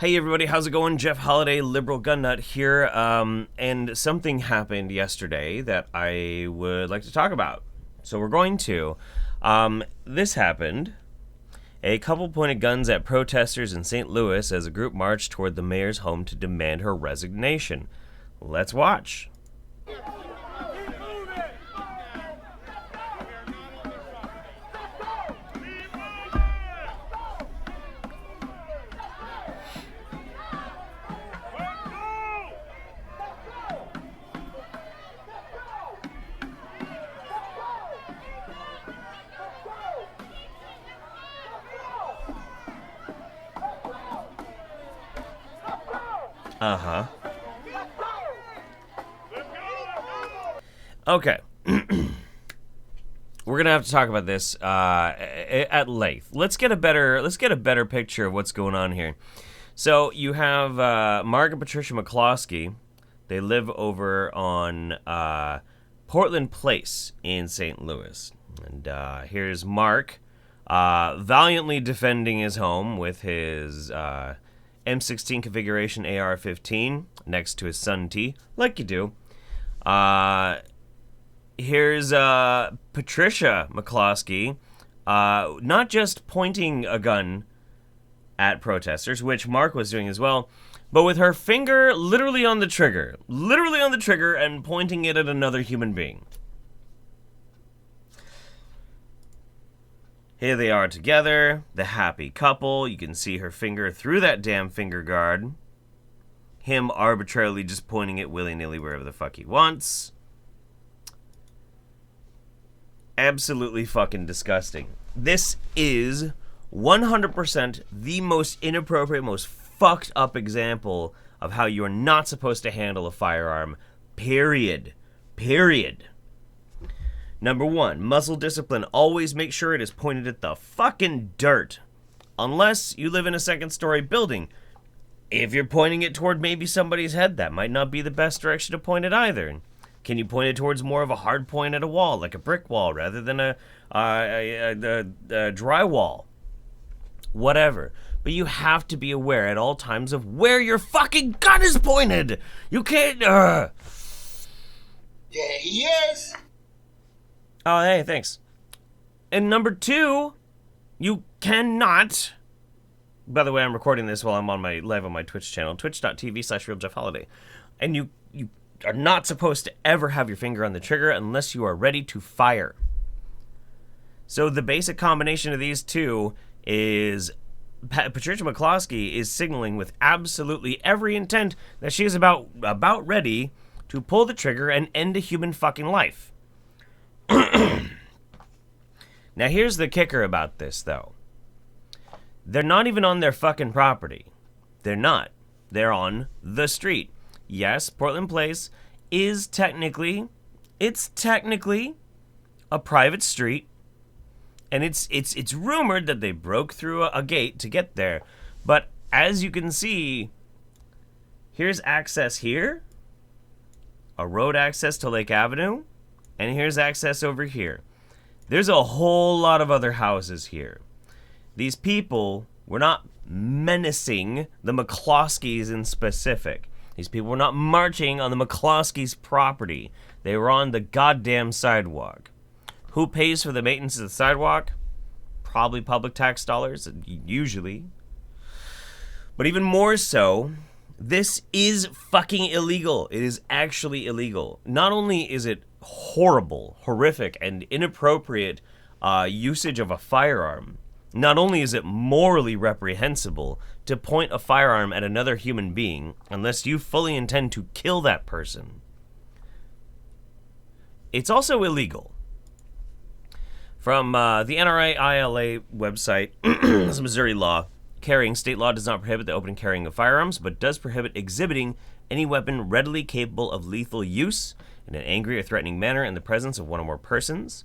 Hey everybody, how's it going? Jeff Holiday, Liberal Gun Nut here, and something happened yesterday that I would like to talk about. So we're going to. This happened. A couple pointed guns at protesters in St. Louis as a group marched toward the mayor's home to demand her resignation. Let's watch. Uh-huh. Okay. We're gonna have to talk about this at length. Let's get a better picture of what's going on here. So you have Mark and Patricia McCloskey. They live over on Portland Place in St. Louis. And here's Mark valiantly defending his home with his M16 configuration AR-15 next to his Sun T, like you do. Here's Patricia McCloskey, not just pointing a gun at protesters, which Mark was doing as well, but with her finger literally on the trigger, and pointing it at another human being. Here they are together, the happy couple. You can see her finger through that damn finger guard. Him arbitrarily just pointing it willy-nilly wherever the fuck he wants. Absolutely fucking disgusting. This is 100% the most inappropriate, most fucked up example of how you're not supposed to handle a firearm. Period. Number one, muzzle discipline. Always make sure it is pointed at the fucking dirt. Unless you live in a second-story building. If you're pointing it toward maybe somebody's head, that might not be the best direction to point it either. Can you point it towards more of a hard point at a wall, like a brick wall, rather than a drywall? Whatever. But you have to be aware at all times of where your fucking gun is pointed. You can't. There he is. Oh, hey, thanks. And number two, you cannot. By the way, I'm recording this while I'm on my live on my Twitch channel, twitch.tv/RealJeffHoliday. And you are not supposed to ever have your finger on the trigger unless you are ready to fire. So the basic combination of these two is Patricia McCloskey is signaling with absolutely every intent that she is about ready to pull the trigger and end a human fucking life. Now here's the kicker about this, though. They're not even on their fucking property. They're not. They're on the street. Yes, Portland Place is technically a private street, and it's rumored that they broke through a gate to get there. But as you can see, here's access here, a road access to Lake Avenue, and here's access over here. There's a whole lot of other houses here. These people were not menacing the McCloskeys in specific. These people were not marching on the McCloskeys' property. They were on the goddamn sidewalk. Who pays for the maintenance of the sidewalk? Probably public tax dollars, usually. But even more so, this is fucking illegal. It is actually illegal. Not only is it horrible, horrific, and inappropriate usage of a firearm, not only is it morally reprehensible to point a firearm at another human being unless you fully intend to kill that person, it's also illegal. From the NRA-ILA website, this is Missouri law. Carrying state law does not prohibit the open and carrying of firearms, but does prohibit exhibiting any weapon readily capable of lethal use in an angry or threatening manner in the presence of one or more persons.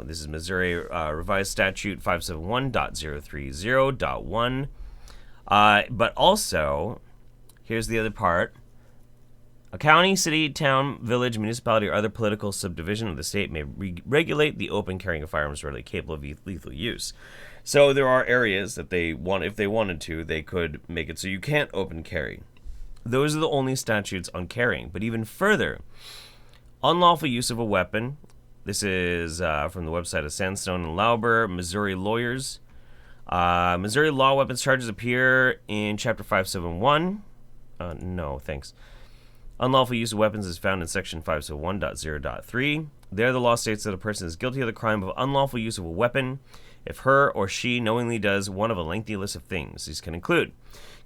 This is Missouri Revised Statute 571.030.1. But also, here's the other part. A county, city, town, village, municipality, or other political subdivision of the state may regulate the open carrying of firearms readily capable of lethal use. So there are areas that they want, if they wanted to, they could make it so you can't open carry. Those are the only statutes on carrying. But even further, unlawful use of a weapon. This is from the website of Sandstone and Lauber, Missouri lawyers. Missouri law weapons charges appear in Chapter 571. No, thanks. Unlawful use of weapons is found in Section 571.0.3. There, the law states that a person is guilty of the crime of unlawful use of a weapon if her or she knowingly does one of a lengthy list of things. These can include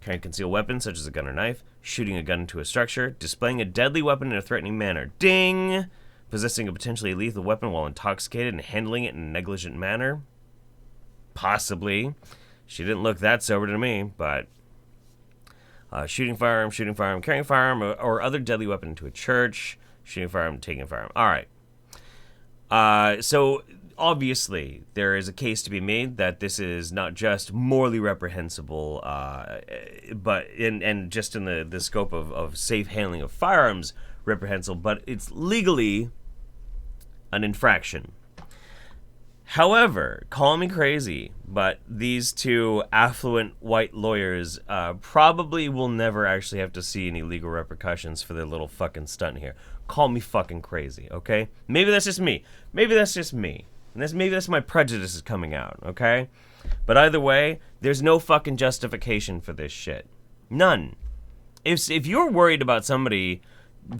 carrying a concealed weapon, such as a gun or knife, shooting a gun into a structure, displaying a deadly weapon in a threatening manner, ding, possessing a potentially lethal weapon while intoxicated and handling it in a negligent manner, possibly. She didn't look that sober to me, but shooting firearm, carrying firearm, or other deadly weapon into a church, shooting firearm, taking firearm. All right. So obviously there is a case to be made that this is not just morally reprehensible, but and just in the scope of safe handling of firearms reprehensible, but it's legally an infraction. However, call me crazy, but these two affluent white lawyers probably will never actually have to see any legal repercussions for their little fucking stunt here. Call me fucking crazy, okay? Maybe that's just me. Maybe that's just me. And maybe that's my prejudices coming out, okay? But either way, there's no fucking justification for this shit. None. If you're worried about somebody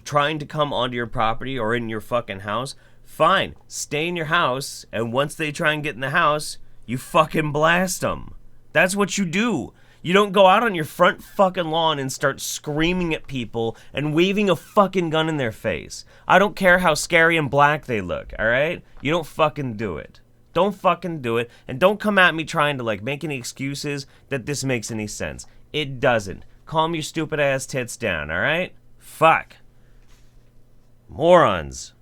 trying to come onto your property or in your fucking house, fine, stay in your house, and once they try and get in the house, you fucking blast them. That's what you do. You don't go out on your front fucking lawn and start screaming at people and waving a fucking gun in their face. I don't care how scary and black they look, alright? You don't fucking do it. Don't fucking do it, and don't come at me trying to, make any excuses that this makes any sense. It doesn't. Calm your stupid ass tits down, alright? Fuck. Morons.